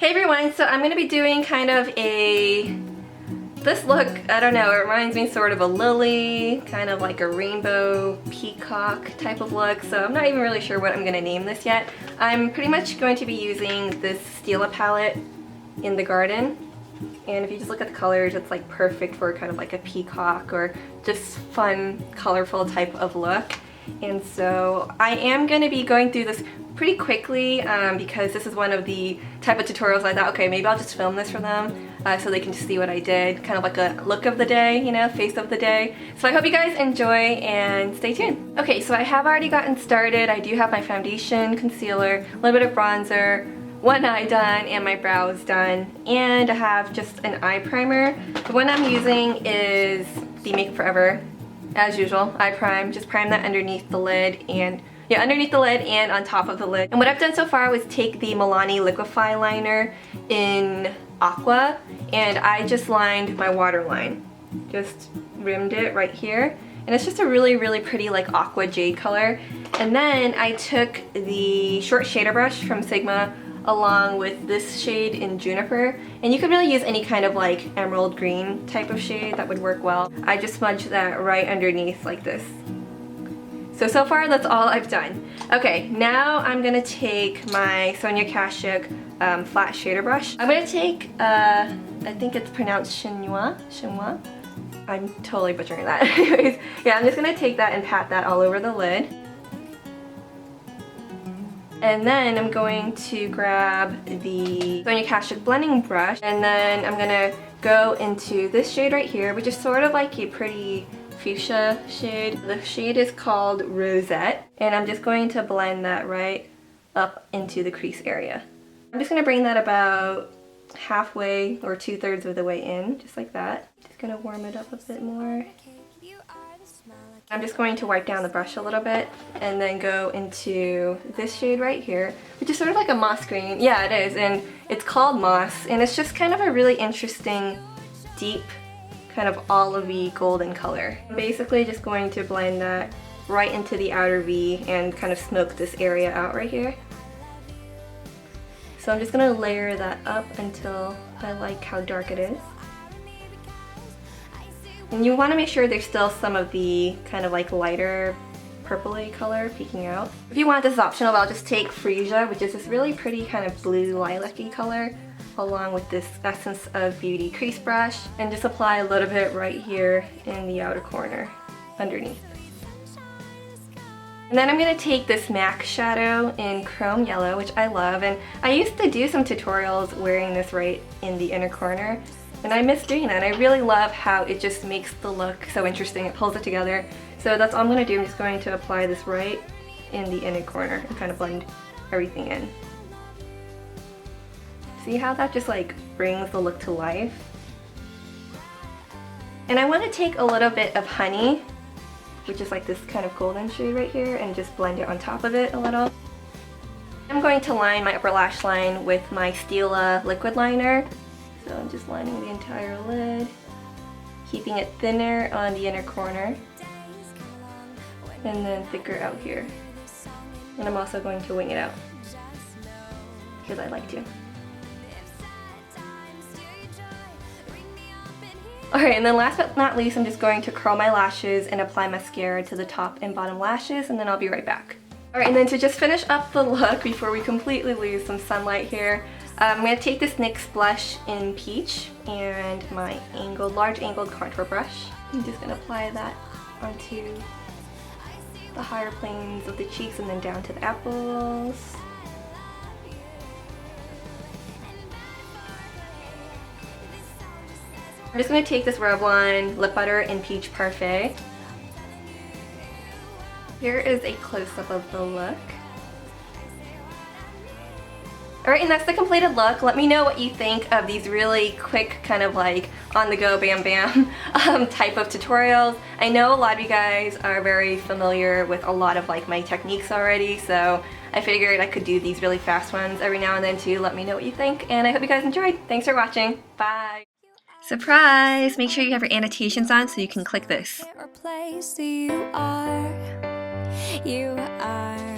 Hey everyone, so I'm going to be doing kind of this look, I don't know, it reminds me sort of a lily, kind of like a rainbow peacock type of look, so I'm not even really sure what I'm going to name this yet. I'm pretty much going to be using this Stila palette in the garden, and if you just look at the colors, it's like perfect for kind of like a peacock or just fun, colorful type of look. And so I am going to be going through this pretty quickly because this is one of the type of tutorials I thought, okay, maybe I'll just film this for them so they can just see what I did, kind of like a look of the day, you know, face of the day. So I hope you guys enjoy and stay tuned. Okay, so I have already gotten started. I do have my foundation, concealer, a little bit of bronzer, one eye done, and my brows done, and I have just an eye primer. The one I'm using is the Makeup Forever. As usual, eye prime, just prime that underneath the lid and on top of the lid. And what I've done so far was take the Milani Liquif'eye liner in Aqua, and I just lined my waterline. Just rimmed it right here. And it's just a really, really pretty like aqua jade color. And then I took the short shader brush from Sigma along with this shade in Juniper, and you could really use any kind of like emerald green type of shade that would work well. I just smudged that right underneath like this. So far that's all I've done. Okay, now I'm gonna take my Sonia Kashuk flat shader brush. I'm gonna take, I think it's pronounced chinois. I'm totally butchering that. Anyways, yeah, I'm just gonna take that and pat that all over the lid. And then I'm going to grab the Sonia Kashuk blending brush, and then I'm gonna go into this shade right here, which is sort of like a pretty fuchsia shade. The shade is called Rosette, and I'm just going to blend that right up into the crease area. I'm just gonna bring that about halfway or 2/3 of the way in, just like that. Just gonna warm it up a bit more. I'm just going to wipe down the brush a little bit and then go into this shade right here, which is sort of like a moss green. Yeah, it is, and it's called Moss, and it's just kind of a really interesting, deep, kind of olivey golden color. I'm basically just going to blend that right into the outer V and kind of smoke this area out right here. So I'm just going to layer that up until I like how dark it is. And you want to make sure there's still some of the kind of like lighter purpley color peeking out. If you want, this is optional, but I'll just take Freesia, which is this really pretty kind of blue lilac-y color, along with this Essence of Beauty crease brush, and just apply a little bit right here in the outer corner underneath. And then I'm going to take this MAC shadow in Chrome Yellow, which I love, and I used to do some tutorials wearing this right in the inner corner. And I miss doing that. I really love how it just makes the look so interesting. It pulls it together. So that's all I'm going to do. I'm just going to apply this right in the inner corner and kind of blend everything in. See how that just like brings the look to life? And I want to take a little bit of honey, which is like this kind of golden shade right here, and just blend it on top of it a little. I'm going to line my upper lash line with my Stila liquid liner. So I'm just lining the entire lid, keeping it thinner on the inner corner, and then thicker out here. And I'm also going to wing it out, because I like to. Alright, and then last but not least, I'm just going to curl my lashes and apply mascara to the top and bottom lashes, and then I'll be right back. Alright, and then to just finish up the look before we completely lose some sunlight here, I'm going to take this NYX blush in Peach and my large angled contour brush. I'm just going to apply that onto the higher planes of the cheeks and then down to the apples. I'm just going to take this Revlon lip butter in Peach Parfait. Here is a close-up of the look. Alright, and that's the completed look. Let me know what you think of these really quick, kind of like on-the-go, bam-bam type of tutorials. I know a lot of you guys are very familiar with a lot of like my techniques already, so I figured I could do these really fast ones every now and then too. Let me know what you think, and I hope you guys enjoyed. Thanks for watching. Bye! Surprise! Make sure you have your annotations on so you can click this. You are